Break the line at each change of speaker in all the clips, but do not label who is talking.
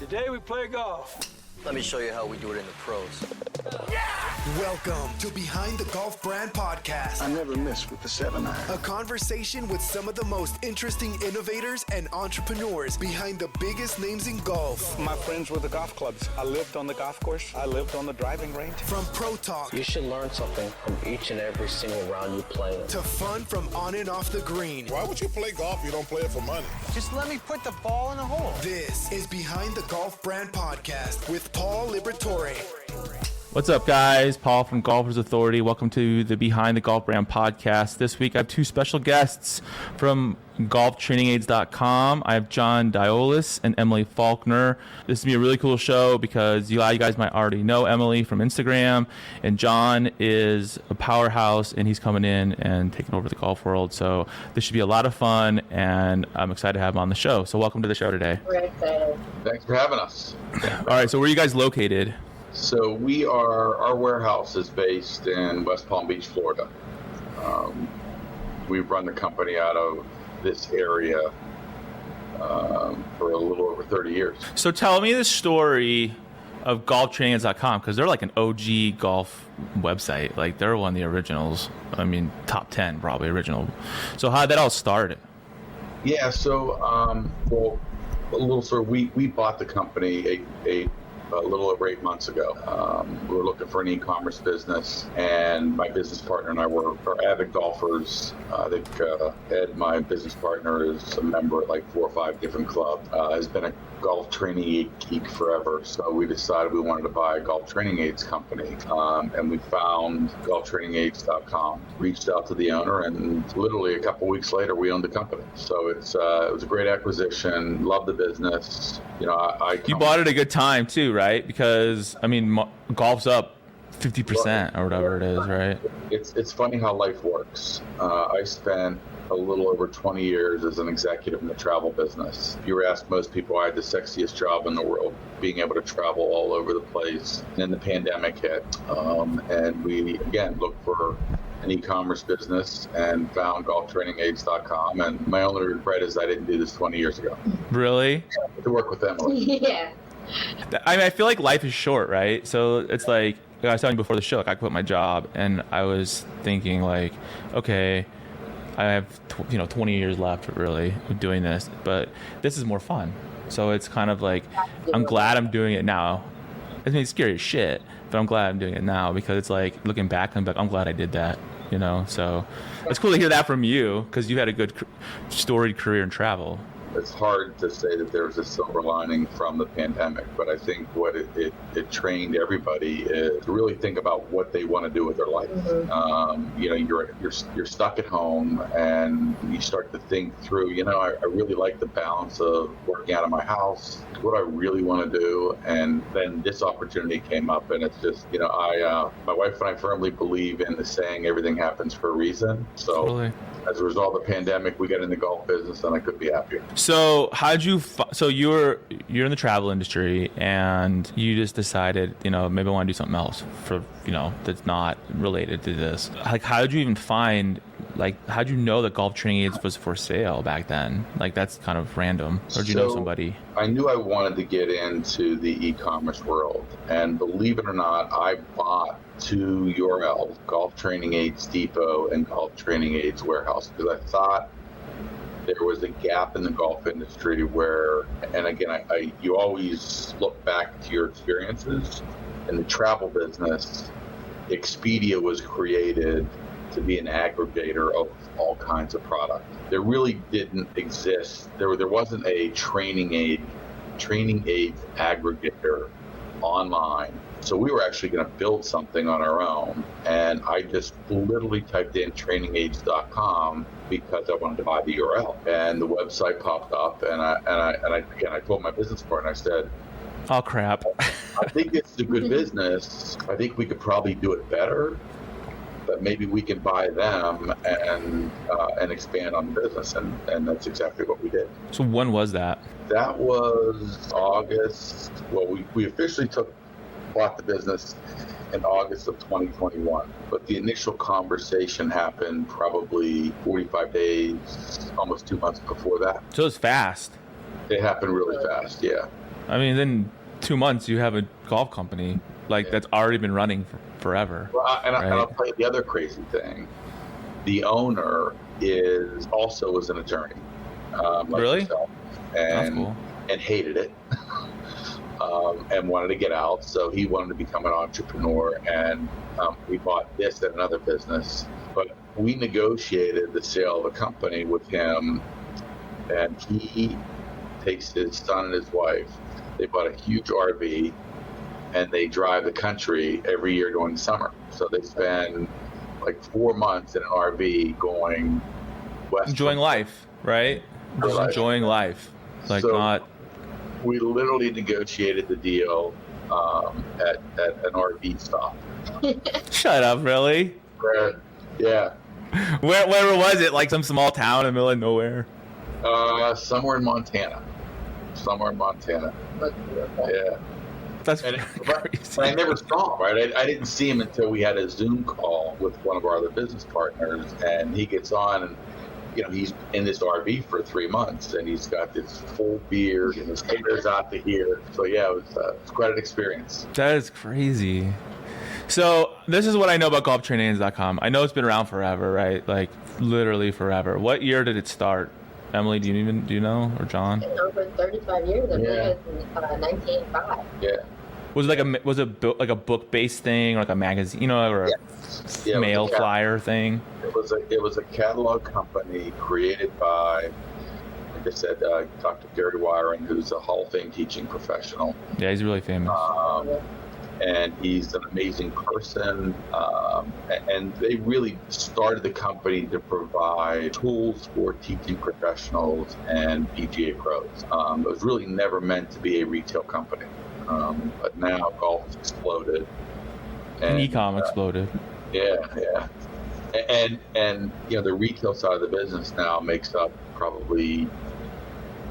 Today we play golf.
Let me show you how we do it in the pros.
Welcome to Behind the Golf Brand Podcast.
I never miss with the 7-iron.
A conversation with some of the most interesting innovators and entrepreneurs behind the biggest names in golf.
My friends with the golf clubs. I lived on the golf course. I lived on the driving range.
From pro talk
You should learn something from each and every single round you play.
to fun from on and off the green.
Why would you play golf if you don't play it for money?
Just let me put the ball in the hole.
This is Behind the Golf Brand Podcast with Paul Liberatore.
What's up, guys? Paul from Golfers Authority. Welcome to the Behind the Golf Brand Podcast. This week, I have two special guests from golftrainingaids.com. I have John Diulus and Emily Faulkner. This is going to be a really cool show because you guys might already know Emily from Instagram, and John is a powerhouse, and he's coming in and taking over the golf world. So this should be a lot of fun, and I'm excited to have him on the show. So welcome to the show today.
We're excited.
Thanks for having us.
All right, so where are you guys located?
So our warehouse is based in West Palm Beach, Florida. We've run the company out of this area for a little over 30 years.
So tell me the story of golftrainingaids.com, because they're like an OG golf website. Like, they're one of the originals. I mean, top 10 probably original. So how did that all start?
Yeah, so well, a little sort of we bought the company a little over 8 months ago. We were looking for an e-commerce business, and my business partner and I are avid golfers. I think Ed, my business partner, is a member at like 4 or 5 different clubs. Has been a golf training aid geek forever. So we decided we wanted to buy a golf training aids company, and we found golftrainingaids.com. Reached out to the owner, and literally a couple weeks later, we owned the company. So it was a great acquisition. Love the business. You know,
You bought it at a good time too, right? Because I mean, golf's up 50% or whatever it is, right?
It's funny how life works. I spent a little over 20 years as an executive in the travel business. If you were asked most people, I had the sexiest job in the world, being able to travel all over the place. And then the pandemic hit, and we again looked for an e-commerce business and found golftrainingaids.com. And my only regret is I didn't do this 20 years ago.
Really?
To work with Emily.
Yeah.
I mean, I feel like life is short, right? So it's like I was telling you before the show, like I quit my job, and I was thinking like, okay, I have 20 years left really of doing this, but this is more fun. So it's kind of like, I'm glad I'm doing it now. I mean, it's scary as shit, but I'm glad I'm doing it now because it's like looking back, I'm like, I'm glad I did that, you know? So it's cool to hear that from you because you had a good storied career in travel.
It's hard to say that there's a silver lining from the pandemic, but I think what it trained everybody is to really think about what they want to do with their life. Mm-hmm. You're stuck at home, and you start to think through. I really like the balance of working out of my house. What do I really want to do? And then this opportunity came up, and it's just my wife and I firmly believe in the saying, everything happens for a reason. So. Totally. As a result of the pandemic, we got in the golf business, and I couldn't be happier.
So how'd you? So you're in the travel industry, and you just decided, maybe I want to do something else for, that's not related to this. Like, how did you even find? Like, how'd you know that Golf Training Aids was for sale back then? Like, that's kind of random. Or did you know somebody?
I knew I wanted to get into the e-commerce world. And believe it or not, I bought 2 URLs, Golf Training Aids Depot and Golf Training Aids Warehouse, because I thought there was a gap in the golf industry where, and again, you always look back to your experiences. In the travel business, Expedia was created to be an aggregator of all kinds of product. There really didn't exist. There wasn't a training aids aggregator online. So we were actually going to build something on our own, and I just literally typed in trainingaids.com because I wanted to buy the URL, and the website popped up, and I told my business partner, I said,
"Oh crap!
I think it's a good business. I think we could probably do it better, but maybe we can buy them and expand on the business," and that's exactly what we did.
So when was that?
That was August. Well, we officially bought the business in August of 2021, but the initial conversation happened probably 45 days, almost 2 months before that.
So it was fast.
It happened really fast, yeah.
I mean, then 2 months you have a golf company like that's already been running forever.
Well, and
right?
I'll tell you the other crazy thing. The owner was an attorney. Like
Really?
yourself,
That's
and
cool.
and hated it. And wanted to get out, so he wanted to become an entrepreneur, and we bought this and another business. But we negotiated the sale of a company with him, and he takes his son and his wife. They bought a huge RV, and they drive the country every year during the summer. So they spend like 4 months in an RV going west.
Enjoying life, right? Just
Life.
enjoying life, like
So-
not.
We literally negotiated the deal at an RV stop.
Shut up, really?
Yeah,
Where was it? Like some small town in the middle of nowhere?
somewhere in Montana. Yeah.
That's
And
crazy.
I never saw him, right? I didn't see him until we had a Zoom call with one of our other business partners, and he gets on, and he's in this RV for 3 months, and he's got this full beard, and his hair's out to here. So yeah, it was quite an experience.
That is crazy. So this is what I know about golftrainings.com. I know it's been around forever, right? Like literally forever. What year did it start? Emily, do you know, or John?
Over 35 years. I believe it's in 1985.
Yeah.
Was it like a book based thing, or like a magazine, or a
Yeah,
mail
it was a
flyer thing?
It was a catalog company created by, like I said, Dr. Gary Wiren, who's a Hall of Fame teaching professional.
Yeah, he's really famous.
And he's an amazing person. And they really started the company to provide tools for teaching professionals and PGA pros. It was really never meant to be a retail company. But now golf has exploded.
And e-com exploded.
Yeah. And the retail side of the business now makes up probably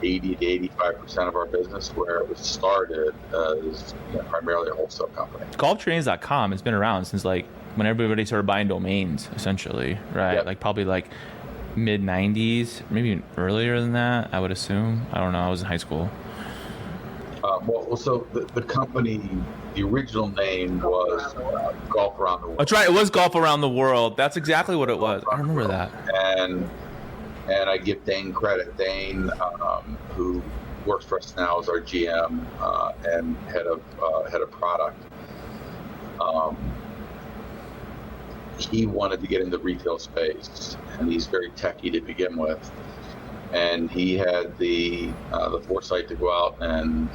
80 to 85% of our business, where it was started as primarily a wholesale company.
Golftrainings.com has been around since like when everybody started buying domains, essentially, right?
Yep.
Like probably like mid 90s, maybe earlier than that, I would assume. I don't know. I was in high school.
So the company, the original name was Golf Around the World.
That's right. It was Golf Around the World. That's exactly what it was. I remember that.
And I give Dane credit. Dane, who works for us now as our GM and head of product. He wanted to get into the retail space, and he's very techy to begin with. And he had the foresight to go out and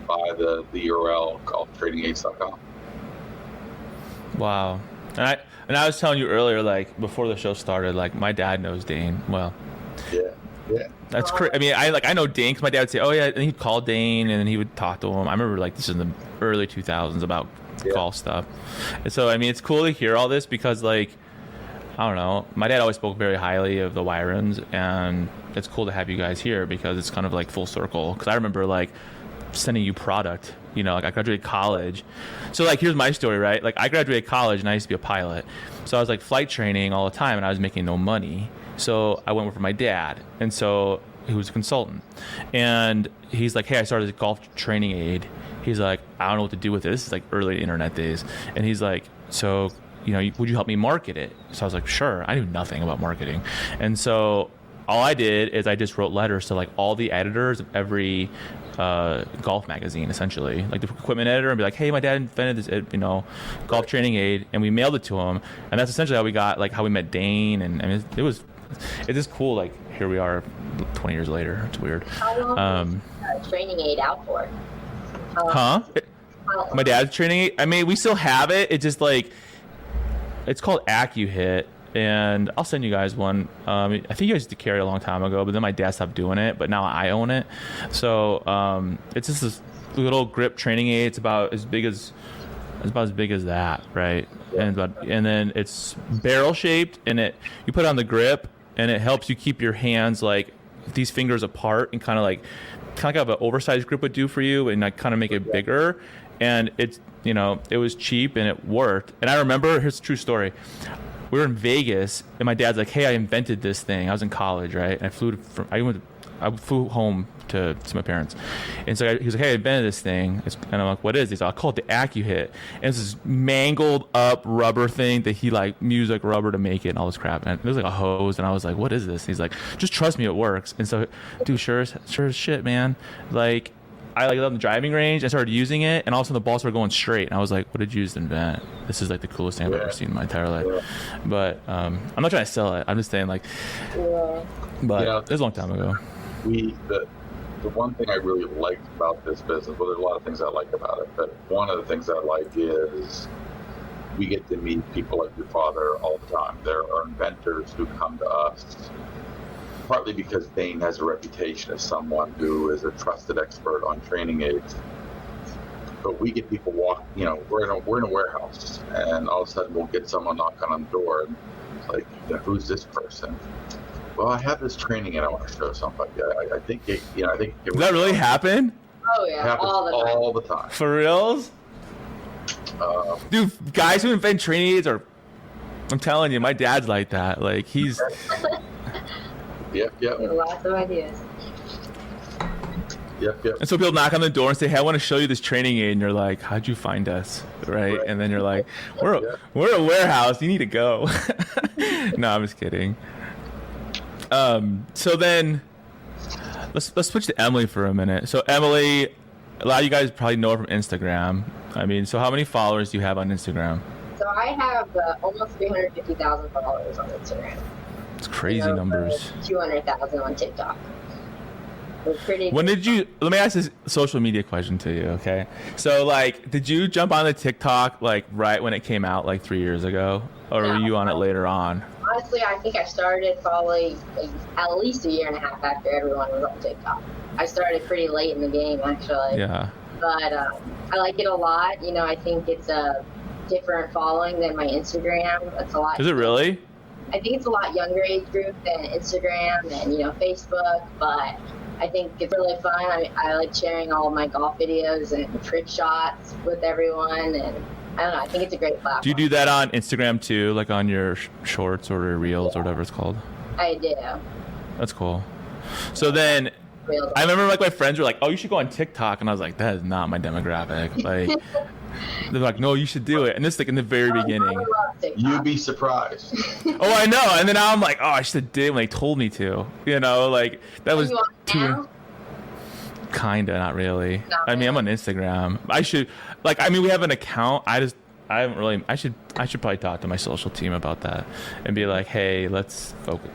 buy the URL golftradingaids.com.
Wow. And I was telling you earlier, like before the show started, like my dad knows Dane well.
Yeah.
That's crazy. I mean, I know Dane because my dad would say, "Oh yeah," and he'd call Dane, and then he would talk to him. I remember like this is in the early 2000s about golf stuff. And so I mean, it's cool to hear all this because like I don't know, my dad always spoke very highly of the Wirens, and it's cool to have you guys here because it's kind of like full circle. Because I remember like sending you product. Like I graduated college. So like here's my story, right? Like I graduated college and I used to be a pilot. So I was like flight training all the time and I was making no money. So I went with my dad. And so he was a consultant. And he's like, "Hey, I started a golf training aid." He's like, "I don't know what to do with it." This is like early internet days. And he's like, "So, would you help me market it?" So I was like, "Sure." I knew nothing about marketing. And so all I did is I just wrote letters to like all the editors of every golf magazine, essentially, like the equipment editor, and be like, "Hey, my dad invented this, golf training aid," and we mailed it to him, and that's essentially how we met Dane, and I mean, it's just cool. Like here we are, 20 years later. It's weird.
How long was training aid out for?
My dad's training aid. I mean, we still have it. It's just like it's called AccuHit. And I'll send you guys one. I think you guys used to carry it a long time ago, but then my dad stopped doing it. But now I own it. So it's just this little grip training aid. It's about as big as that, right? And then it's barrel shaped, and you put it on the grip, and it helps you keep your hands like these fingers apart, and kind of like an oversized grip would do for you, and like kind of make it bigger. And it's it was cheap and it worked. And I remember, here's a true story. we were in Vegas, and my dad's like, "Hey, I invented this thing." I was in college, right? And I flew home to my parents, and so he was like, "Hey, I invented this thing," and I'm like, "What is this?" I'll call it the AccuHit, and it's this mangled up rubber thing that he like used like rubber to make it and all this crap, and it was like a hose, and I was like, "What is this?" And he's like, "Just trust me, it works." And so, dude, sure as shit, man. Like, I like on the driving range, I started using it, and all of a sudden the ball started going straight, and I was like, "What did you just invent? This is like the coolest thing I've ever seen in my entire life." But I'm not trying to sell it. I'm just saying, like, but it was a long time ago.
The one thing I really liked about this business, well, there's a lot of things I like about it, but one of the things I like is we get to meet people like your father all the time. There are inventors who come to us, partly because Bain has a reputation as someone who is a trusted expert on training aids. But we get people we're in a warehouse, and all of a sudden we'll get someone knocking on the door, and it's like, who's this person? Well, I have this training and I want to show somebody. I think it.
Does that really happen?
Oh yeah,
all the time.
For reals? Dude, guys who invent training aids are. I'm telling you, my dad's like that. Like he's.
Yep.
Lots of ideas.
Yep.
And so people knock on the door and say, "Hey, I want to show you this training aid," and you're like, "How'd you find us?" Right? And then you're like, "We're a warehouse. You need to go." No, I'm just kidding. So then let's switch to Emily for a minute. So Emily, a lot of you guys probably know her from Instagram. I mean, so how many followers do you have on Instagram?
So I have almost 350,000 followers on Instagram.
It's crazy numbers.
200,000 on TikTok. We're pretty.
When did you? Let me ask this social media question to you, okay? So like, did you jump on the TikTok like right when it came out, like 3 years ago, or were you on it later on?
Honestly, I think I started probably at least a year and a half after everyone was on TikTok. I started pretty late in the game, actually.
Yeah.
But I like it a lot. I think it's a different following than my Instagram. It's a lot.
Is it really?
I think it's a lot younger age group than Instagram and Facebook. But I think it's really fun. I like sharing all of my golf videos and trick shots with everyone, and I don't know. I think it's a great platform.
Do you do that on Instagram too, like on your shorts or your reels or whatever it's called?
I do.
That's cool. So then, I remember like my friends were like, "Oh, you should go on TikTok," and I was like, "That is not my demographic." Like, they're like, "No, you should do it." And this is like in the very beginning.
You'd be surprised.
Oh, I know. And then now I'm like, "Oh, I should have did it when they told me to." Like that was too. Kinda, not really. I mean, I'm on Instagram. I should, we have an account. I haven't really. I should probably talk to my social team about that and be like, "Hey, let's focus."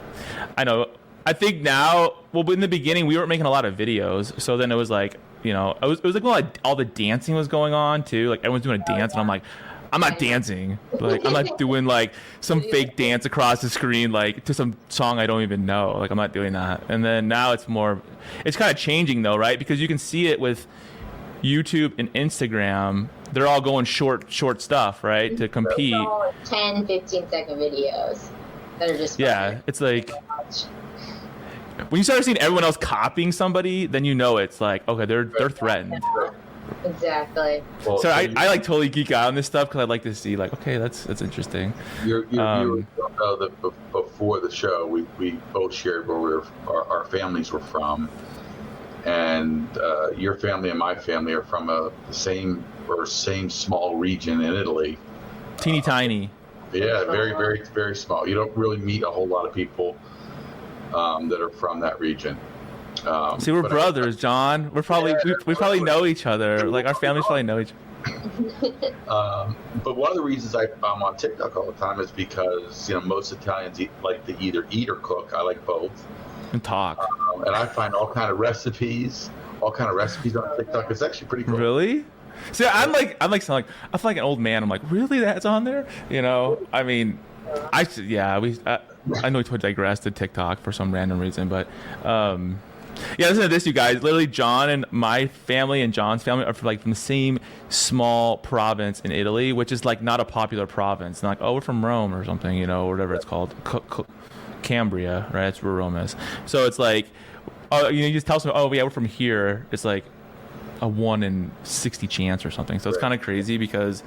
I know. I think now. Well, in the beginning, we weren't making a lot of videos, so then it was like, it was like all the dancing was going on too. Like everyone's doing a dance, and I'm like, I'm not dancing. Like I'm not doing like some fake dance across the screen like to some song I don't even know. Like I'm not doing that. And then now it's kind of changing though, right? Because you can see it with YouTube and Instagram. They're all going short stuff, right? To compete.
10, 15-second videos that are just
it's like when you start seeing everyone else copying somebody, then it's like, okay, they're threatened.
Exactly.
Well,
so I like totally geek out on this stuff because I like to see like, okay, that's interesting.
You know that before the show, we both shared where our families were from, and your family and my family are from the same small region in Italy.
Teeny tiny.
Yeah, very, very, very small. You don't really meet a whole lot of people that are from that region.
See, we're brothers, John. We're probably we probably know each other. Like our families probably know each other.
But one of the reasons I'm on TikTok all the time is because most Italians like to either eat or cook. I like both.
And talk.
And I find all kind of recipes on TikTok. It's actually pretty cool.
Really? See, I feel like an old man. I'm like, really? That's on there? I mean, I know we digressed to TikTok for some random reason, but listen to this, you guys. Literally, John and my family and John's family are from the same small province in Italy, which is like not a popular province. Not like, oh, we're from Rome or something, or whatever it's called, Cambria, right? That's where Rome is. So it's like, you just tell someone, oh yeah, we're from here. It's like a 1 in 60 chance or something. So it's kind of crazy because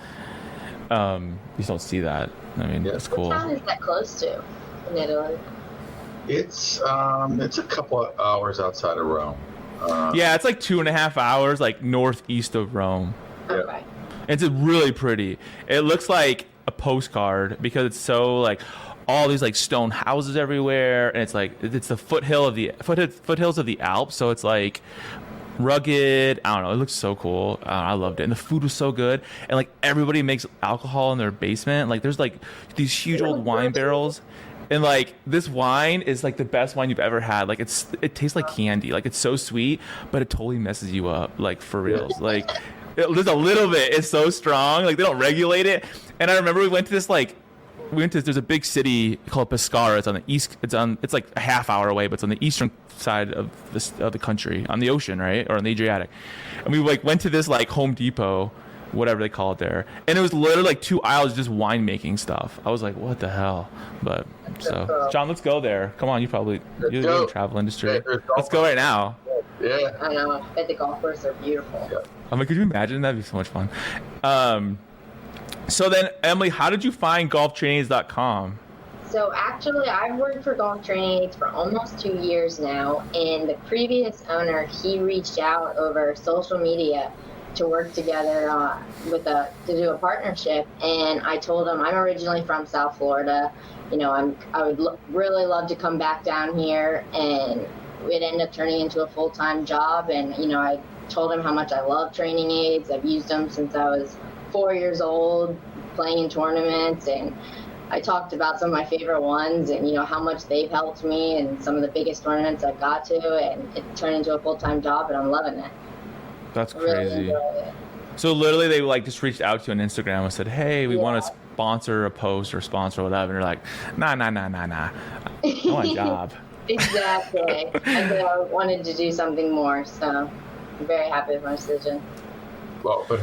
You just don't see that. I mean,
Yeah.
it's cool.
What town is that close to in Italy?
It's a couple of hours outside of Rome.
Yeah, it's like 2.5 hours, like northeast of Rome.
Okay.
It's really pretty. It looks like a postcard because it's so like all these like stone houses everywhere, and it's like it's the foothills of the Alps, so it's like rugged. I don't know. It looks so cool. I loved it, and the food was so good. And like everybody makes alcohol in their basement. Like there's like these huge old wine barrels. And like this wine is like the best wine you've ever had. Like it tastes like candy. Like it's so sweet, but it totally messes you up. Like for reals. Like there's a little bit. It's so strong. Like they don't regulate it. And I remember we went to there's a big city called Pescara. It's on the east. It's like a half hour away, but it's on the eastern side of the country, on the ocean, right, or on the Adriatic. And we like went to this like Home Depot, whatever they call it there, and it was literally like 2 aisles just winemaking stuff. I was like, what the hell? But so, John, let's go there. Come on, you're in the travel industry.
Yeah,
let's go right now.
Yeah.
I know. I bet the golf courses are beautiful.
Yeah.
I'm like, could you imagine? That'd be so much fun. So then, Emily, how did you find golftrainings.com?
So actually, I've worked for Golf Training Aids for almost 2 years now, and the previous owner, he reached out over social media to work together to do a partnership, and I told him I'm originally from South Florida. You know, I would really love to come back down here, and it ended up turning into a full-time job. And you know, I told him how much I love training aids. I've used them since I was 4 years old, playing in tournaments, and I talked about some of my favorite ones and, you know, how much they've helped me and some of the biggest tournaments I've got to, and it turned into a full-time job, and I'm loving it.
That's
I really
crazy.
enjoy it.
So literally they like just reached out to you on Instagram and said, hey, we want to sponsor a post or sponsor whatever. And you're like, nah. I want a job.
Exactly. I wanted to do something more, so I'm very happy with my decision.
Well, but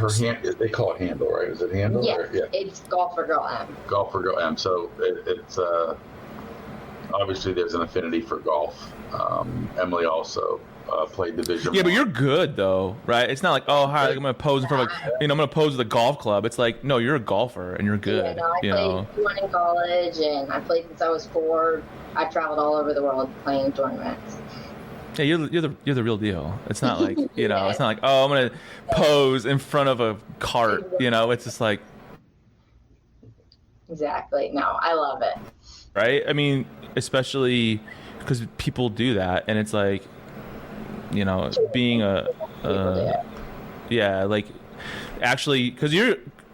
they call it Handle, right? Is it Handle?
Yes,
Or, yeah.
it's Golf for Girl M.
Golf for Girl M. So it's obviously there's an affinity for golf. Emily also played Division.
Yeah, but you're good though, right? It's not like, oh, hi, I'm gonna pose in front of I'm gonna pose at the golf club. It's like, no, you're a golfer and you're good.
Yeah, no, I played one in college, and I played since I was 4. I traveled all over the world playing tournaments.
Yeah, you're the real deal. It's not like it's not like, oh, I'm gonna pose in front of a cart. You know, it's just like.
Exactly. No, I love it.
Right? I mean, especially because people do that, and it's like, you know, being like actually, because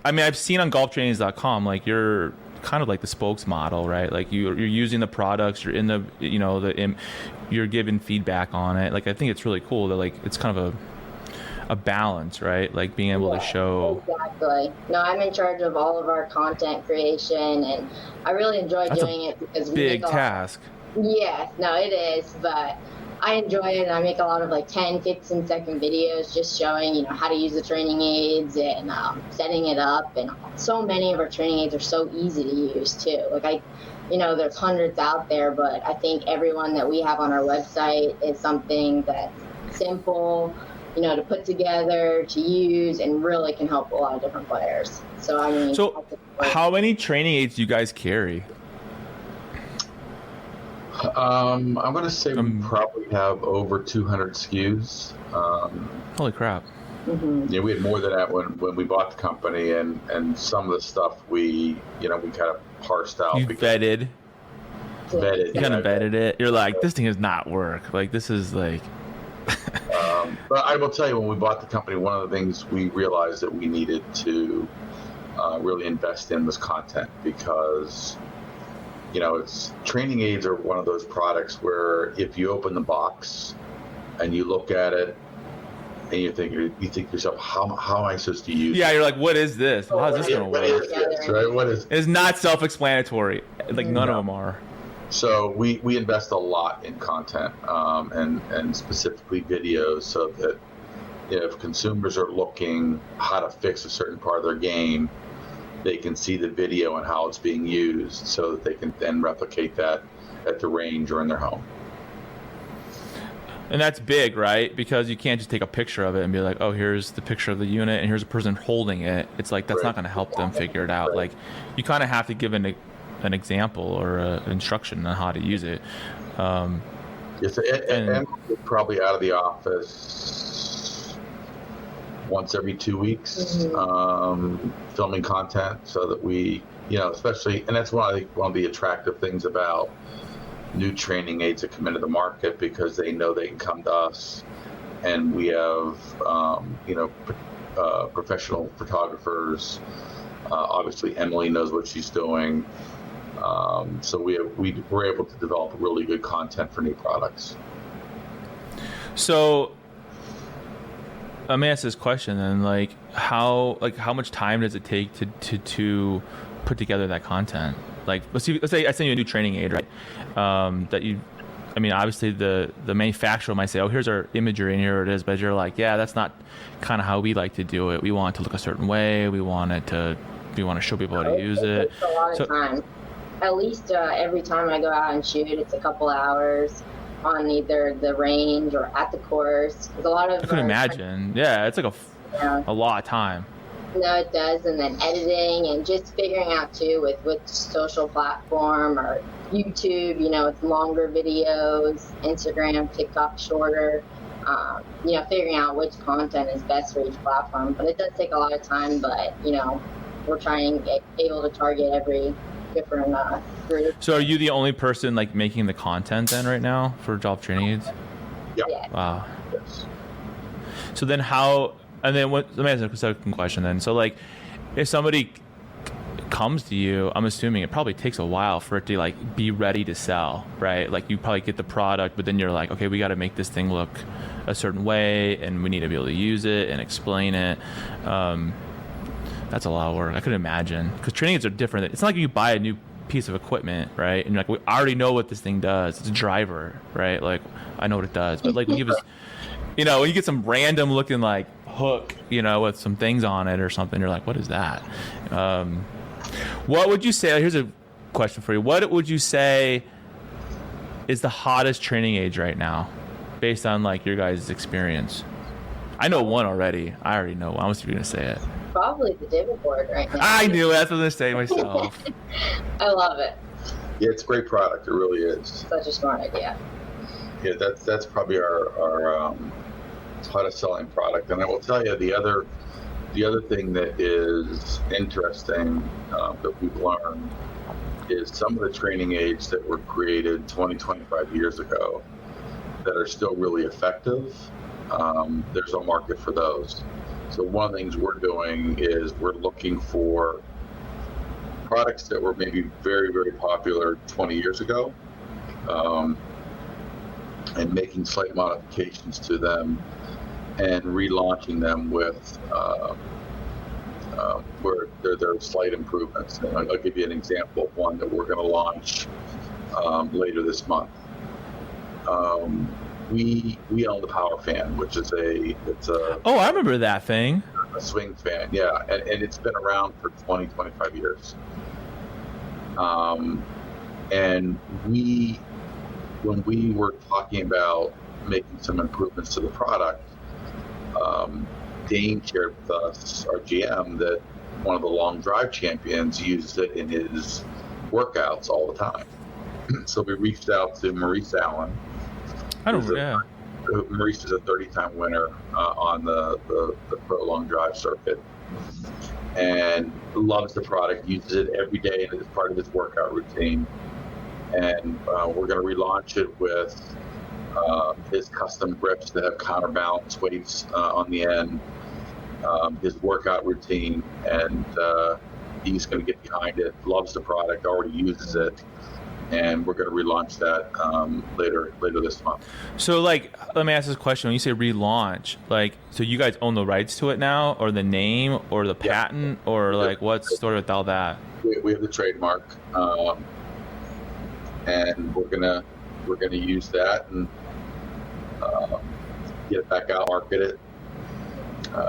I've seen on golftrainings.com, like you're kind of like the spokesmodel, right? Like you're using the products, you're in the, you know, you're giving feedback on it. Like I think it's really cool that like it's kind of a balance, right? Like being able to show.
Exactly. No, I'm in charge of all of our content creation, and I really enjoy doing it because we
big
make
task.
Yeah, no, it is, but I enjoy it, and I make a lot of like 10, 15-second videos just showing, you know, how to use the training aids and setting it up. And so many of our training aids are so easy to use too. Like there's hundreds out there, but I think everyone that we have on our website is something that's simple, you know, to put together, to use, and really can help a lot of different players. So I mean,
how many training aids do you guys carry?
I'm going to say we probably have over 200 SKUs.
Holy crap.
Mm-hmm.
Yeah, we had more than that when we bought the company, and some of the stuff we kind of parsed out.
You vetted.
You
kind of vetted it. You're like, this thing does not work. Like, this is like...
But I will tell you, when we bought the company, one of the things we realized that we needed to really invest in was content, because training aids are one of those products where if you open the box and you look at it and you think to yourself, how am I supposed to use it?
Yeah, you're like, what is this? How is this going to work?
What is this, right? What is?
It's not self-explanatory. Like none of them are.
So we invest a lot in content and specifically videos, so that if consumers are looking how to fix a certain part of their game, they can see the video and how it's being used, so that they can then replicate that at the range or in their home.
And that's big, right? Because you can't just take a picture of it and be like, oh, here's the picture of the unit and here's a person holding it. It's like, that's not going to help them figure it out. Like, you kind of have to give an example or an instruction on how to use it.
Yes, and probably out of the office once every 2 weeks, filming content so that we, especially, and that's one of the attractive things about new training aids that come into the market, because they know they can come to us, and we have professional photographers. Obviously Emily knows what she's doing, so we're able to develop really good content for new products.
So let me ask this question then, like how much time does it take to put together that content? Like, let's say I send you a new training aid, right? Obviously the manufacturer might say, oh, here's our imagery and here it is. But you're like, yeah, that's not kind of how we like to do it. We want it to look a certain way. We want to show people how to use it.
Takes a lot of time. At least every time I go out and shoot, it's a couple hours on either the range or at the course. There's a lot of.
I couldn't imagine. Yeah, it's like a lot of time.
No, it does. And then editing and just figuring out too with which social platform or YouTube, it's longer videos, Instagram, TikTok shorter, figuring out which content is best for each platform. But it does take a lot of time, but, we're trying able to target every different group.
So are you the only person like making the content then right now for job training aids?
Yeah.
Yeah.
Wow. Yes.
So then let me ask a second question then. So like, if somebody comes to you, I'm assuming it probably takes a while for it to like be ready to sell, right? Like you probably get the product, but then you're like, okay, we got to make this thing look a certain way and we need to be able to use it and explain it. That's a lot of work. I couldn't imagine, because training aids are different. It's not like you buy a new piece of equipment, right? And you're like, we already know what this thing does. It's a driver, right? Like I know what it does, but like when you when you get some random looking like hook, with some things on it or something, you're like, what is that? What would you say? Here's a question for you. What would you say is the hottest training age right now, based on like your guys' experience? I know one already. I already know one. I was going to say it.
Probably the divot board right now.
I knew it. That's what I was going to say myself.
I love it.
Yeah, it's a great product. It really is.
Such a smart idea.
Yeah, that's probably our hottest selling product. And I will tell you, the other thing that is interesting that we've learned is some of the training aids that were created 20, 25 years ago that are still really effective. There's a market for those. So one of the things we're doing is we're looking for products that were maybe very, very popular 20 years ago, and making slight modifications to them and relaunching them with where there are slight improvements. And I'll give you an example of one that we're going to launch later this month. We own the Power Fan, which is
Oh, I remember that thing.
A swing fan, yeah, and it's been around for 20, 25 years. And when we were talking about making some improvements to the product, Dane shared with us, our GM, that one of the long drive champions uses it in his workouts all the time. So we reached out to Maurice Allen. Maurice is a 30-time winner on the pro long drive circuit, and loves the product, uses it every day as part of his workout routine. And we're going to relaunch it with his custom grips that have counterbalance weights on the end, his workout routine, and he's going to get behind it. Loves the product, already uses it, and we're going to relaunch that later this month.
So, like, let me ask this question: when you say relaunch, like, so you guys own the rights to it now, or the name, or the patent, or like, what's the story with all that?
We have the trademark, and we're gonna use that and get it back out, market it.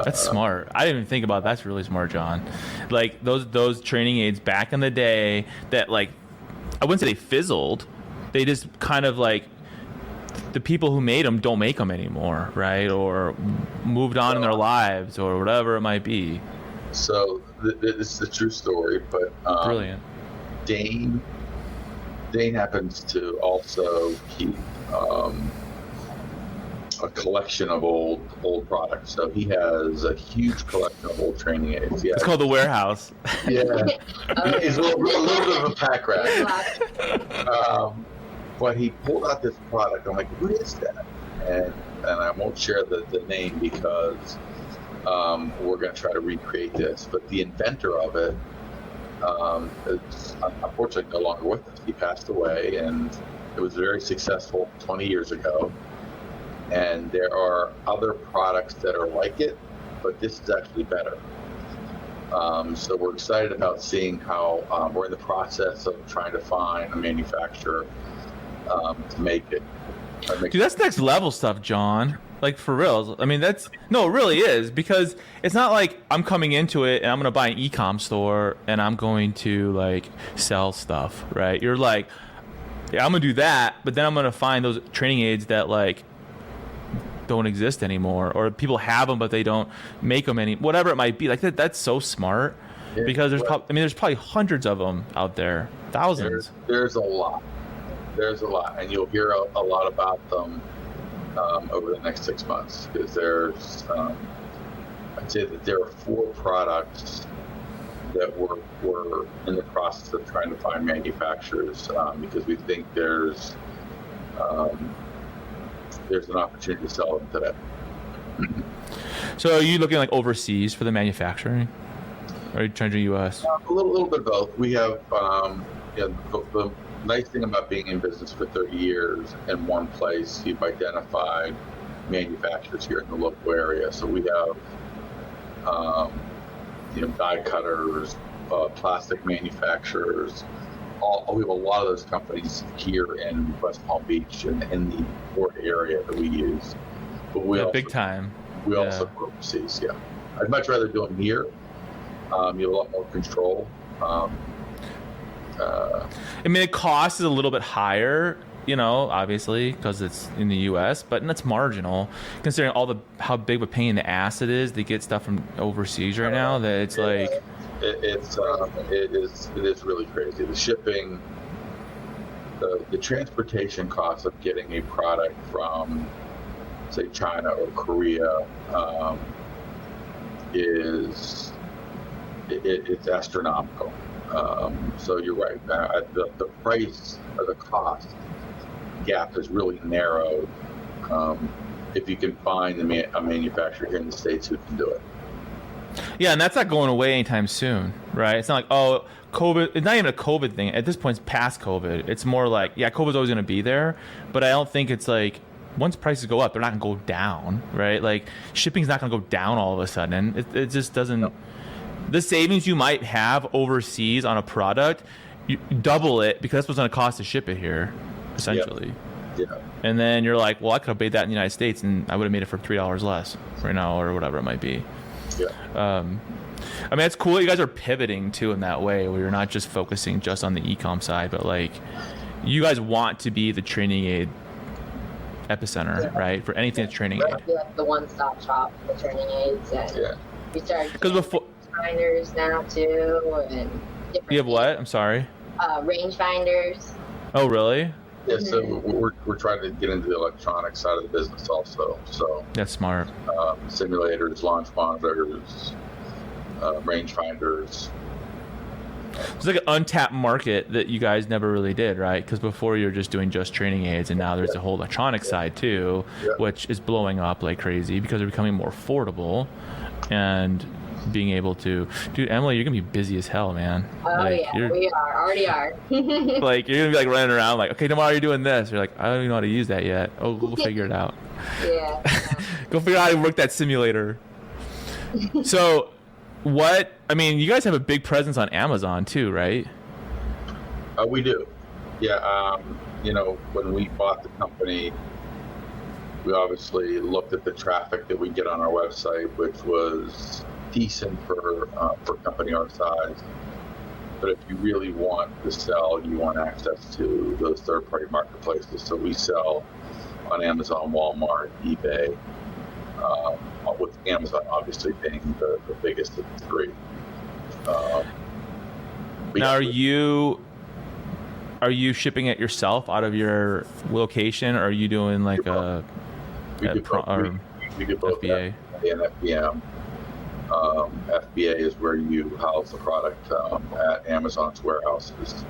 That's smart. I didn't even think about that. That's really smart, John. Like those training aids back in the day that, like, I wouldn't say they fizzled. They just kind of like the people who made them don't make them anymore, right? Or moved on in their lives or whatever it might be.
So this is a true story, but
Brilliant.
Dane happens to also keep a collection of old products. So he has a huge collection of old training aids.
It's called the warehouse.
Yeah, he's a little bit of a pack rat. But he pulled out this product. I'm like, what is that? And I won't share the name because we're going to try to recreate this. But the inventor of it is unfortunately no longer with us. He passed away, and it was very successful 20 years ago. And there are other products that are like it, but this is actually better. So we're excited about seeing how we're in the process of trying to find a manufacturer to make it.
Dude, that's next level stuff, John. Like, for real. I mean, it really is, because it's not like I'm coming into it and I'm going to buy an e-com store and I'm going to, like, sell stuff, right? You're like, yeah, I'm going to do that, but then I'm going to find those training aids that, like, don't exist anymore, or people have them but they don't make them whatever it might be. Like, that's so smart, because there's probably hundreds of them out there, thousands.
There's a lot, and you'll hear a lot about them over the next 6 months, because there's I'd say that there are 4 products that we're in the process of trying to find manufacturers, because we think there's an opportunity to sell them today.
So are you looking like overseas for the manufacturing? Or are you trying to do U.S.?
A little bit of both. We have the nice thing about being in business for 30 years in one place, you've identified manufacturers here in the local area. So we have die cutters, plastic manufacturers. We have a lot of those companies here in West Palm Beach and in the port area that we use. But we also,
big time.
We also go overseas. Yeah, I'd much rather do them here. You have a lot more control.
I mean, the cost is a little bit higher, obviously, because it's in the U.S., but that's marginal, considering how big of a pain in the ass it is to get stuff from overseas right now. That it's like.
It is really crazy. The shipping, the transportation costs of getting a product from, say, China or Korea, it's astronomical. So you're right. The price or the cost gap is really narrowed if you can find a manufacturer here in the States who can do it.
Yeah, and that's not going away anytime soon, right? It's not like, COVID. It's not even a COVID thing. At this point, it's past COVID. It's more like, yeah, COVID's always going to be there, but I don't think it's like, once prices go up, they're not going to go down, right? Like, shipping's not going to go down all of a sudden. It just doesn't. No. The savings you might have overseas on a product, you double it, because that's what's going to cost to ship it here, essentially.
Yeah.
And then you're like, well, I could have made that in the United States, and I would have made it for $3 less right now, or whatever it might be.
Yeah.
I mean, it's cool that you guys are pivoting too in that way, where you're not just focusing just on the e-com side, but like, you guys want to be the training aid epicenter, right? For anything that's training aid.
Like the one-stop shop for training aids, and we started
before
finders now too, and
you have what? I'm sorry.
Range finders.
Oh, really?
Yeah, so we're trying to get into the electronic side of the business also. So
that's smart.
Simulators, launch monitors, rangefinders.
It's like an untapped market that you guys never really did, right? Because before you were just doing training aids, and now there's a whole electronic side too, which is blowing up like crazy because they're becoming more affordable, and being able to, dude, Emily, you're gonna be busy as hell, man.
We already are.
Like, you're gonna be like running around like, okay, tomorrow you're doing this. You're like, I don't even know how to use that yet. Oh, we'll figure it out.
Yeah.
Go figure out how to work that simulator. So, you guys have a big presence on Amazon too, right?
We do. Yeah. When we bought the company, we obviously looked at the traffic that we get on our website, which was decent for a company our size. But if you really want to sell, you want access to those third-party marketplaces. So we sell on Amazon, Walmart, eBay, with Amazon obviously being the biggest of the three.
Now, are you shipping it yourself out of your location, or are you doing like
we do both
FBA?
FBA and FBM. FBA is where you house the product at Amazon's warehouses,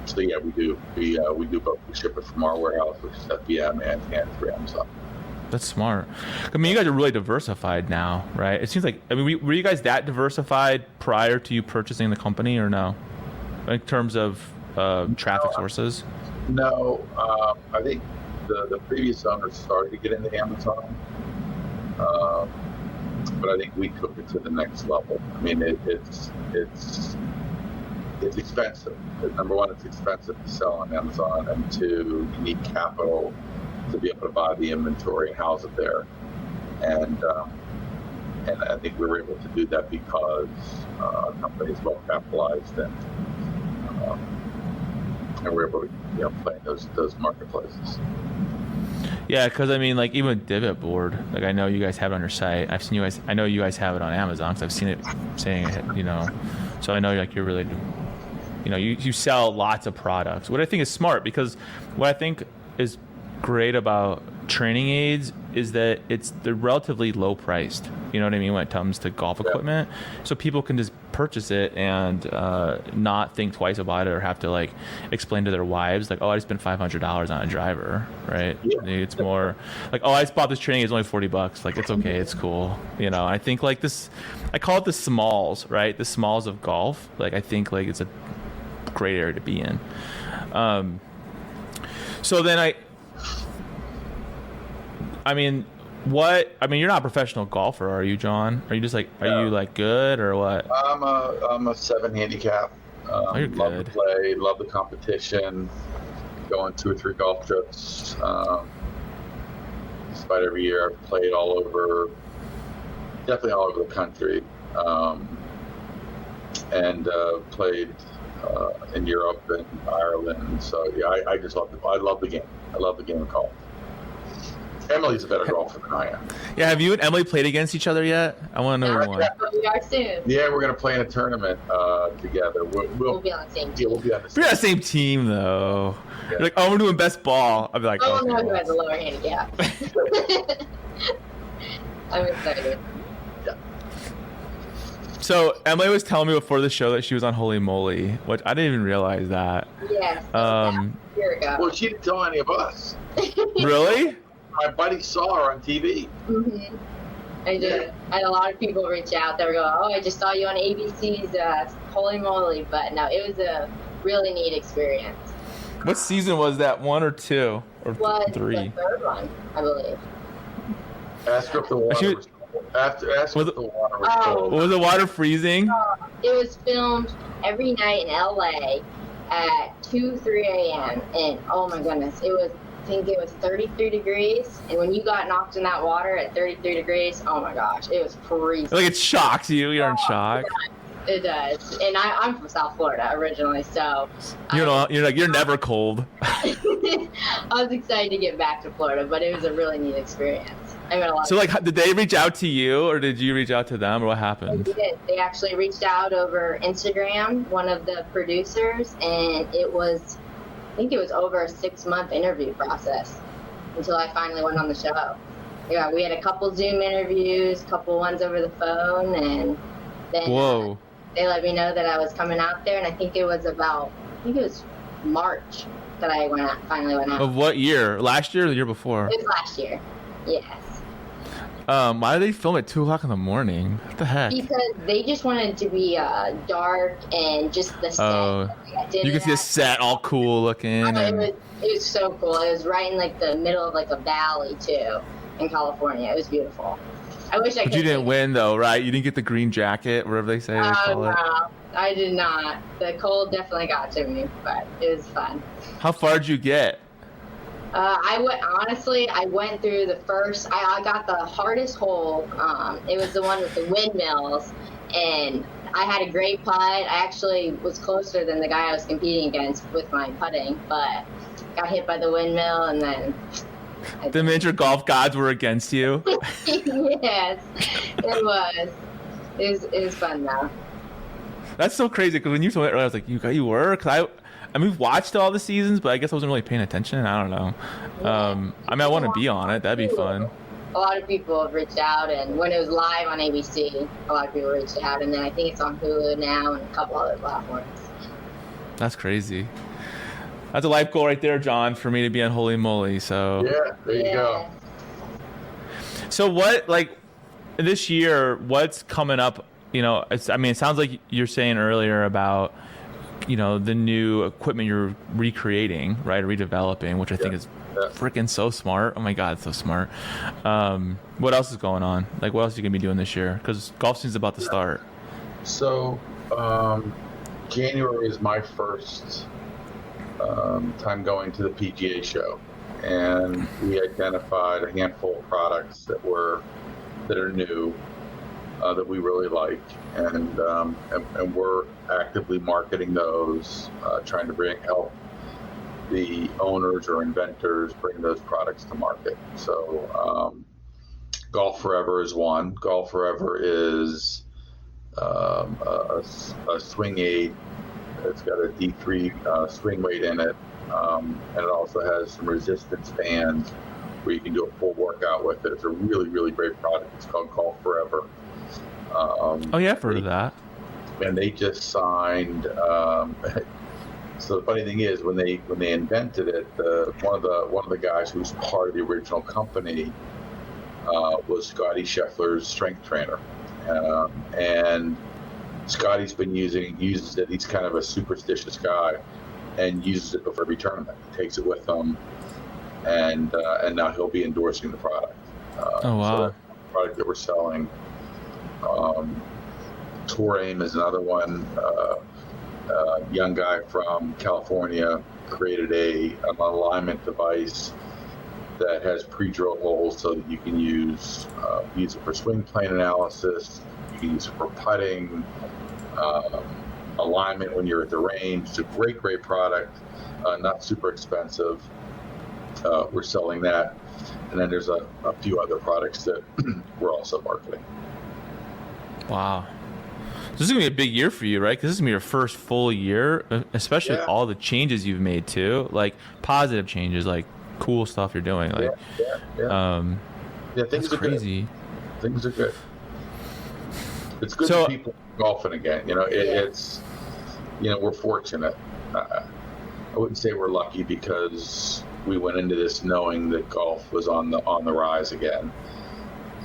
so yeah, we do both. We ship it from our warehouse, which is FBM, and through Amazon.
That's smart. I mean, you guys are really diversified now, right? It seems like, I mean, were you guys that diversified prior to you purchasing the company, or no? In terms of traffic sources?
No, I think the previous owner started to get into Amazon, but I think we took it to the next level. I mean, it's expensive. Number one, it's expensive to sell on Amazon, and two, you need capital to be able to buy the inventory and house it there. And I think we were able to do that because our company is well capitalized, and we're able to play in those marketplaces.
Yeah, because I mean, like even with Divot Board, like I know you guys have it on your site. I've seen you guys. I know you guys have it on Amazon because I've seen it saying it. So I know like you're really, you sell lots of products. What I think is smart, because what I think is great about training aids is that they're relatively low priced. You know what I mean, when it comes to golf equipment. So people can just purchase it and not think twice about it, or have to like explain to their wives like, oh, I spent $500 on a driver, right? Yeah. It's more like, oh, I just bought this training aid, it's only $40. Like, it's okay, it's cool. I think like this, I call it the smalls, right? The smalls of golf. Like, I think like it's a great area to be in. So then you're not a professional golfer, are you, John? Are you just like, are you like good or what?
I'm a 7 handicap.
You're
love
good.
to play, love the competition, going 2 or 3 golf trips. Just about every year I've played definitely all over the country. And played in Europe and Ireland. So yeah, I just love the game. I love the game of golf. Emily's a better golfer than I am.
Yeah, have you and Emily played against each other yet? I want to know more.
We are soon.
Yeah, we're going to play in a tournament together.
We'll be on the same team.
Yeah, we'll be on the same team.
We're on the same team, though. Yeah. You're like, oh, we're doing best ball. I'll be like,
oh, no, who has a lower handicap. I'm excited.
Yeah.
So Emily was telling me before the show that she was on Holy Moly, which I didn't even realize that.
Yes. A year ago.
Well, she didn't tell any of us.
Really?
My buddy saw her on TV.
Mm-hmm. I did. Yeah. I had a lot of people reach out that were going, oh, I just saw you on ABC's Holy Moly. But no, it was a really neat experience.
What season was that? 1 or 2 or 3?
The third one, I believe.
Ask her if the water was cold. Ask her if the water was cold.
Was the water freezing?
It was filmed every night in LA at 2, 3 a.m. And oh my goodness, I think it was 33 degrees, and when you got knocked in that water at 33 degrees, oh my gosh, it was freezing.
Like, it shocks you. You're in shock.
It does. And I'm from South Florida originally, so
you're never cold.
I was excited to get back to Florida, but it was a really neat experience. I met a lot.
So like, did they reach out to you, or did you reach out to them, or what happened?
They did. They actually reached out over Instagram, one of the producers, and I think it was over a 6-month interview process until I finally went on the show. Yeah, we had a couple Zoom interviews, a couple ones over the phone, and then they let me know that I was coming out there, and I think it was March that I finally went out.
Of what year? Last year or the year before?
It was last year, yes.
Why did they film at 2 o'clock in the morning? What the heck?
Because they just wanted it to be dark and just the set.
You can see the set all cool looking.
It was so cool. It was right in like the middle of like a valley too, in California. It was beautiful. I wish I could.
But you didn't win though, right? You didn't get the green jacket, whatever they say. They call it.
No, I did not. The cold definitely got to me, but it was fun.
How far did you get?
I went through the first, I got the hardest hole. It was the one with the windmills, and I had a great putt. I actually was closer than the guy I was competing against with my putting, but got hit by the windmill, and then
The miniature golf gods were against you.
Yes, it was. It was fun though.
That's so crazy, because when you told me earlier, I was like, you were? Because I mean, we've watched all the seasons, but I guess I wasn't really paying attention. I don't know. I mean, I want to be on it. That'd be fun.
A lot of people have reached out, and when it was live on ABC, a lot of people reached out, and then I think it's on Hulu now and a couple other platforms.
That's crazy. That's a life goal right there, John, for me to be on Holy Moly. So
Yeah, there you go.
So what, like, this year, what's coming up? You know, it sounds like you're saying earlier about, you know, the new equipment you're recreating, right, or redeveloping, which I think is freaking so smart. Oh my God, it's so smart. What else is going on? Like, what else are you gonna be doing this year? Because golf season's about to start.
So, January is my first time going to the PGA show, and we identified a handful of products that are new, that we really like, and we're actively marketing those, trying to help the owners or inventors bring those products to market. So Golf Forever is one. Golf Forever is a swing aid. It's got a D3 swing weight in it, and it also has some resistance bands where you can do a full workout with it. It's a really, really great product. It's called Golf Forever.
Oh yeah, I've heard of that.
And they just signed. So the funny thing is, when they invented it, one of the guys who's part of the original company was Scotty Scheffler's strength trainer, and Scotty's been uses it. He's kind of a superstitious guy, and uses it before every tournament. He takes it with him, and now he'll be endorsing the product.
Oh wow!
So that's the product that we're selling. Tour Aim is another one. Young guy from California created an alignment device that has pre-drill holes, so that you can use it for swing plane analysis. You can use it for putting, alignment when you're at the range. It's a great product, not super expensive. We're selling that, and then there's a few other products that we're also marketing.
Wow. This is going to be a big year for you, right? Because this is going to be your first full year, especially all the changes you've made, too. Like, positive changes, like, cool stuff you're doing. Like,
things are
crazy.
Good. Things are good. It's good for people golfing again. You know, it's, you know, we're fortunate. I wouldn't say we're lucky, because we went into this knowing that golf was on the rise again.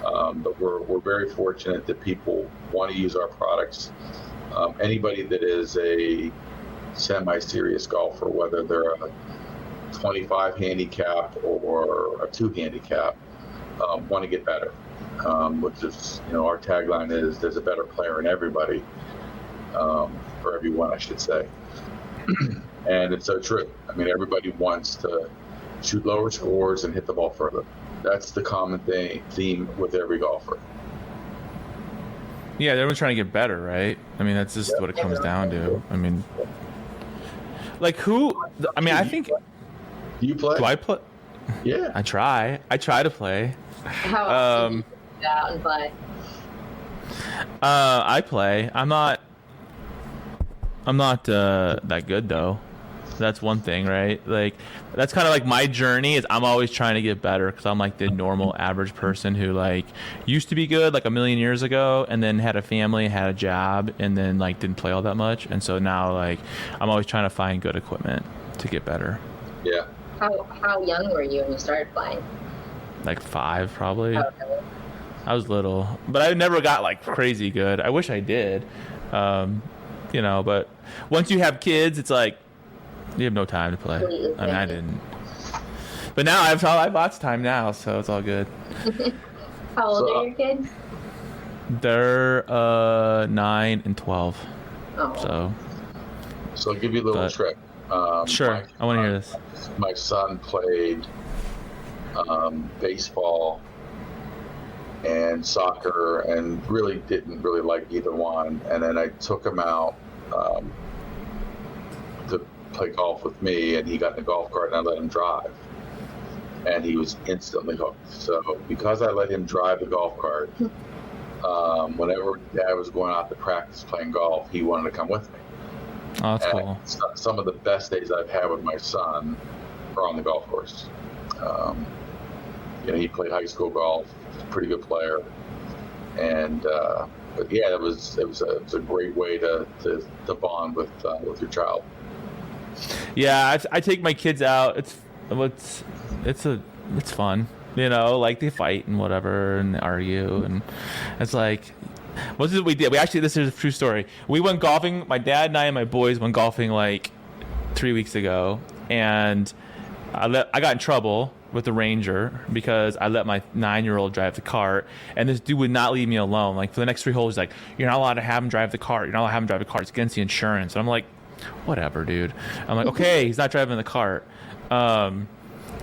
But we're very fortunate that people want to use our products. Anybody that is a semi-serious golfer, whether they're a 25 handicap or a 2 handicap, want to get better. Which is, you know, our tagline is, there's a better player in everybody, for everyone, I should say. And it's so true. I mean, everybody wants to shoot lower scores and hit the ball further. That's the common theme with every golfer.
Yeah, everyone's trying to get better, right? I mean, that's just what it comes down to. I mean, like, I think...
Do you play?
Do I play?
Yeah.
I try to play.
How often do you go out and play?
I play. I'm not that good, though. That's one thing, right? Like, that's kind of like my journey, is I'm always trying to get better, because I'm like the normal average person who, like, used to be good like a million years ago, and then had a family, had a job, and then, like, didn't play all that much. And so now, like, I'm always trying to find good equipment to get better.
Yeah.
How young were you when you started playing?
Like 5, probably.
Oh, really?
I was little, but I never got like crazy good. I wish I did. You know, but once you have kids, it's like you have no time to play. I mean, I didn't. But now I've lots of time now, so it's all good.
How old are your kids?
They're 9 and 12.
Oh.
So I'll give you a little trick.
Sure, I want to hear this.
My son played baseball and soccer, and really didn't really like either one. And then I took him out to play golf with me, and he got in the golf cart, and I let him drive. And he was instantly hooked. So because I let him drive the golf cart, whenever Dad was going out to practice playing golf, he wanted to come with me.
Oh, that's cool.
Some of the best days I've had with my son are on the golf course. He played high school golf. He's a pretty good player, and but yeah, it was a great way to bond with your child.
Yeah, I take my kids out. It's fun. Like they fight and whatever and argue, and it's like, this is what we did. This is a true story. We went golfing. My dad and I and my boys went golfing like 3 weeks ago, and I got in trouble with the ranger because I let my 9-year-old drive the cart, and this dude would not leave me alone. Like for the next 3 holes, he's like, "You're not allowed to have him drive the cart. You're not allowed to have him drive the cart. It's against the insurance." And I'm like, "Whatever, dude." I'm like, "Okay, he's not driving the cart."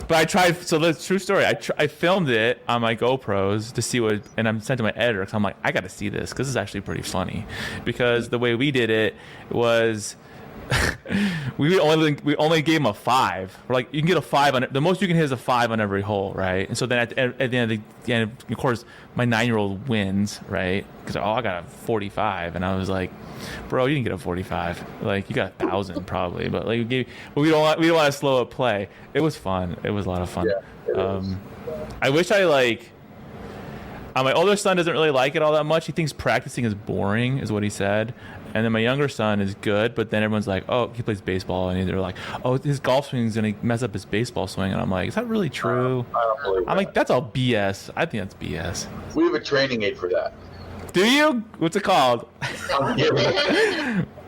But I tried. So that's a true story. I filmed it on my GoPros to see and I'm sent to my editor because I'm like, I got to see this because this is actually pretty funny. Because the way we did it was, we only gave him a 5. We're like, you can get a 5 on it. The most you can hit is a 5 on every hole, right? And so then at the end of course, my 9-year-old wins, right? Because I got a 45, and I was like, bro, you didn't get a 45. Like you got 1,000 probably, but like we don't want to slow up play. It was fun. It was a lot of fun. Yeah, I wish my older son doesn't really like it all that much. He thinks practicing is boring, is what he said. And then my younger son is good, but then everyone's like, oh, he plays baseball, and they're like, oh, his golf swing is gonna mess up his baseball swing, and I'm like, is that really true?
I don't believe that.
I'm like, that's all BS. I think that's BS.
We have a training aid for that.
Do you? What's it called?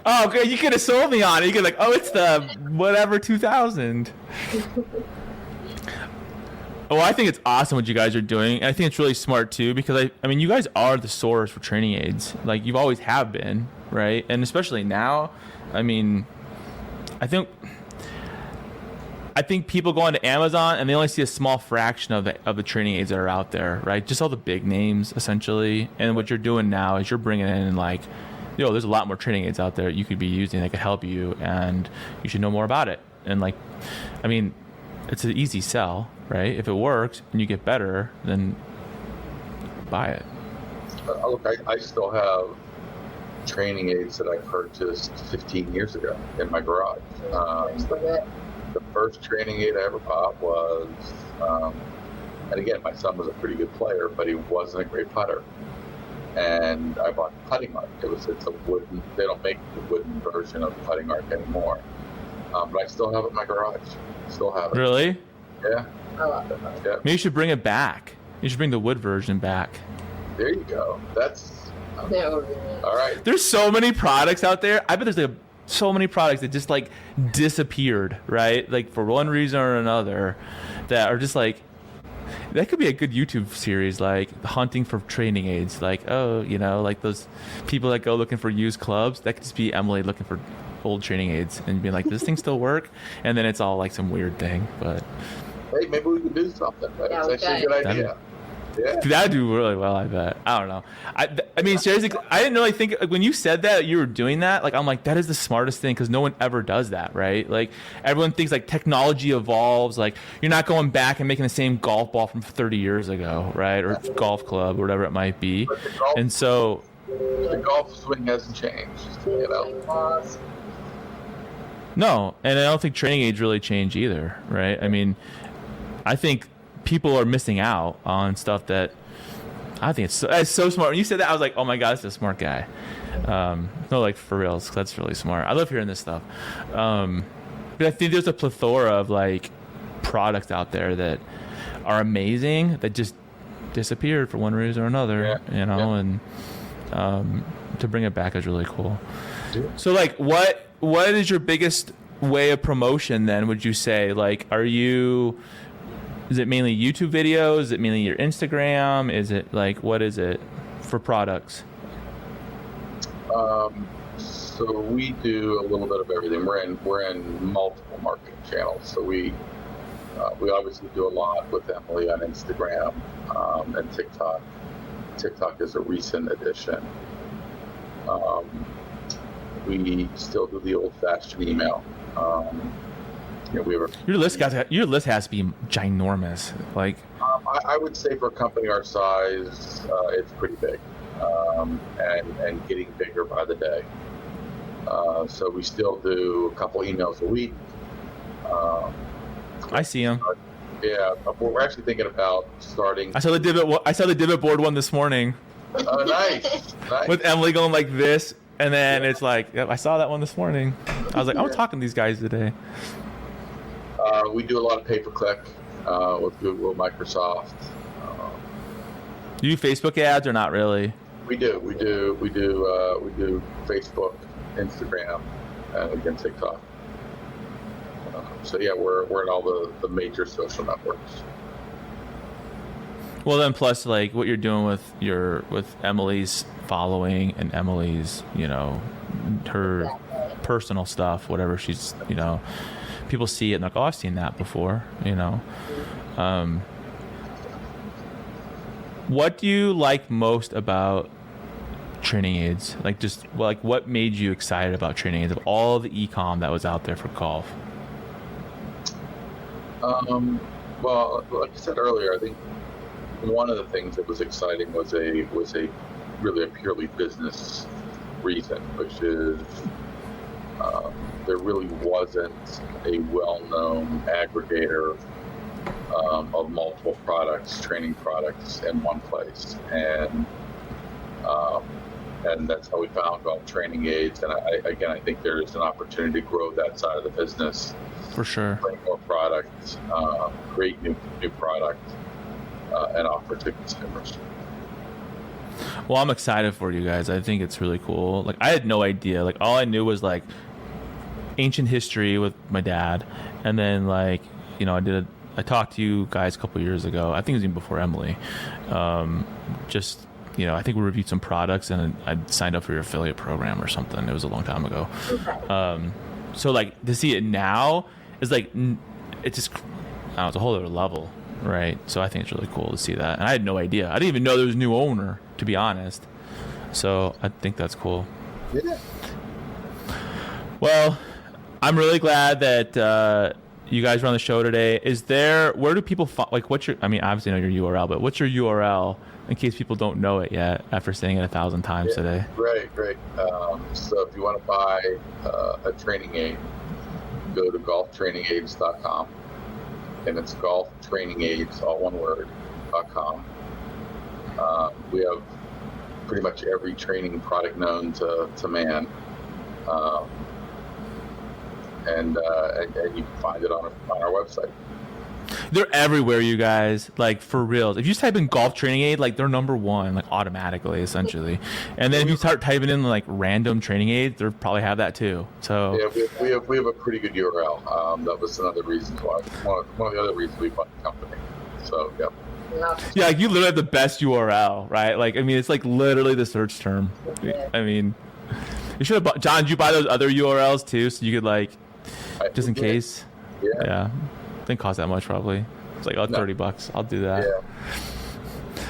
Oh, okay. You could have sold me on it. You could like, oh, it's the whatever 2000. Oh, I think it's awesome what you guys are doing. And I think it's really smart too, because I mean, you guys are the source for training aids. Like you've always have been, right? And especially now. I mean, I think people go onto Amazon and they only see a small fraction of the training aids that are out there, right? Just all the big names essentially. And what you're doing now is you're bringing in like, there's a lot more training aids out there you could be using that could help you, and you should know more about it. And like, I mean, it's an easy sell, right? If it works and you get better, then buy it.
Look, I still have training aids that I purchased 15 years ago in my garage. The first training aid I ever bought was, and again, my son was a pretty good player, but he wasn't a great putter. And I bought putting arc. It's a wooden. They don't make the wooden version of putting arc anymore. But I still have it in my garage. Still have it.
Really?
Yeah.
I love it.
Yeah.
Maybe you should bring it back. You should bring the wood version back.
There you go. That's
No.
all right.
There's so many products out there. I bet there's like so many products that just like disappeared, right? Like for one reason or another, that are just like, that could be a good YouTube series, like hunting for training aids. Like, oh, like those people that go looking for used clubs. That could just be Emily looking for old training aids and being like, does this thing still work? And then it's all like some weird thing. But
Hey, maybe we can do something. That's
Yeah,
actually a good idea. Yeah.
that'd do really well, I bet. I don't know. I mean, seriously, I didn't really think, like, when you said that you were doing that, like, I'm like, that is the smartest thing, because no one ever does that, right? Like, everyone thinks like technology evolves, like you're not going back and making the same golf ball from 30 years ago, right? Or golf club or whatever it might be. And so
The golf swing hasn't changed.
no, and I don't think training aids really change either, right? I mean, I think people are missing out on stuff that I think it's so smart. When you said that, I was like, oh my God, this is a smart guy. No, like for reals, 'cause that's really smart. I love hearing this stuff. But I think there's a plethora of like products out there that are amazing that just disappeared for one reason or another, and to bring it back is really cool.
Yeah.
So like, what is your biggest way of promotion then, would you say? Like, is it mainly YouTube videos? Is it mainly your Instagram? Is it like, what is it for products?
So we do a little bit of everything. We're in multiple marketing channels. So we obviously do a lot with Emily on Instagram and TikTok. TikTok is a recent addition. We still do the old-fashioned email. We have
Your list has to be ginormous. Like,
I would say for a company our size, it's pretty big, and getting bigger by the day. So we still do a couple emails a week.
I see them.
Yeah, we're actually thinking about starting.
I saw the divot board one this morning.
Oh, nice.
With Emily going like this, and then it's like, yep, I saw that one this morning. I was like, I'm talking to these guys today.
We do a lot of pay-per-click with Google, Microsoft.
Do you do Facebook ads or not really?
We do Facebook, Instagram, and again TikTok. So yeah, we're in all the major social networks.
Well, then plus like what you're doing with Emily's following and Emily's, her personal stuff, whatever she's, people see it and like, oh, I've seen that before, What do you like most about training aids? Like what made you excited about training aids of all the e-com that was out there for golf?
Well, like I said earlier, I think one of the things that was exciting was a really a purely business reason, which is there really wasn't a well-known aggregator of multiple products, training products in one place, and that's how we found golf training aids. And I think there's an opportunity to grow that side of the business.
For sure.
Bring more products, create new products, and offer to consumers.
Well, I'm excited for you guys. I think it's really cool. Like, I had no idea. Like, all I knew was like ancient history with my dad, and then like, I talked to you guys a couple years ago. I think it was even before Emily. I think we reviewed some products, and I signed up for your affiliate program or something. It was a long time ago. So like to see it now is like, it's just, it's a whole other level, right? So I think it's really cool to see that. And I had no idea. I didn't even know there was a new owner, to be honest. So I think that's cool.
Yeah.
Well, I'm really glad that you guys were on the show today. Where do people obviously know your URL, but what's your URL in case people don't know it yet after saying it 1,000 times today?
Great. So if you want to buy a training aid, go to golftrainingaids.com, and it's golftrainingaids, all one word, .com. We have pretty much every training product known to man. And you can find it on our website.
They're everywhere, you guys. Like, for real. If you just type in golf training aid, like, they're number one, like, automatically, essentially. And then if you start typing in like random training aids, they'll probably have that too. So
yeah, we have a pretty good URL. That was another reason why. One of the other reasons we bought the company. So yeah.
Yeah, like, you literally have the best URL, right? Like, I mean, it's like literally the search term. I mean, you should have John, did you buy those other URLs too, so you could just in case? Yeah. Didn't cost that much probably. It's like $30. I'll do that. Yeah.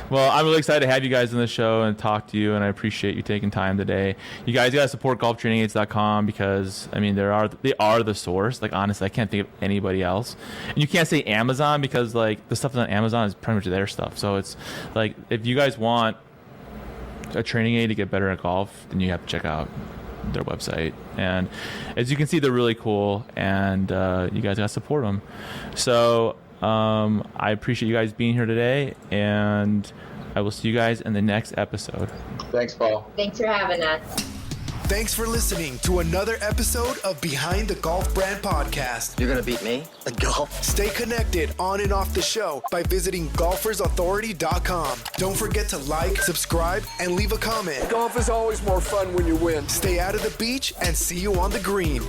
Well, I'm really excited to have you guys on the show and talk to you, and I appreciate you taking time today. You guys got to support golftrainingaids.com because, I mean, they are the source. Like, honestly, I can't think of anybody else. And you can't say Amazon because, like, the stuff on Amazon is pretty much their stuff. So it's like, if you guys want a training aid to get better at golf, then you have to check out their website. And as you can see, they're really cool, and you guys got to support them. So I appreciate you guys being here today, and I will see you guys in the next episode.
Thanks, Paul.
Thanks for having us.
Thanks for listening to another episode of Behind the Golf Brand Podcast.
You're gonna beat me at golf?
Stay connected on and off the show by visiting golfersauthority.com. Don't forget to like, subscribe, and leave a comment.
Golf is always more fun when you win.
Stay out of the beach and see you on the green.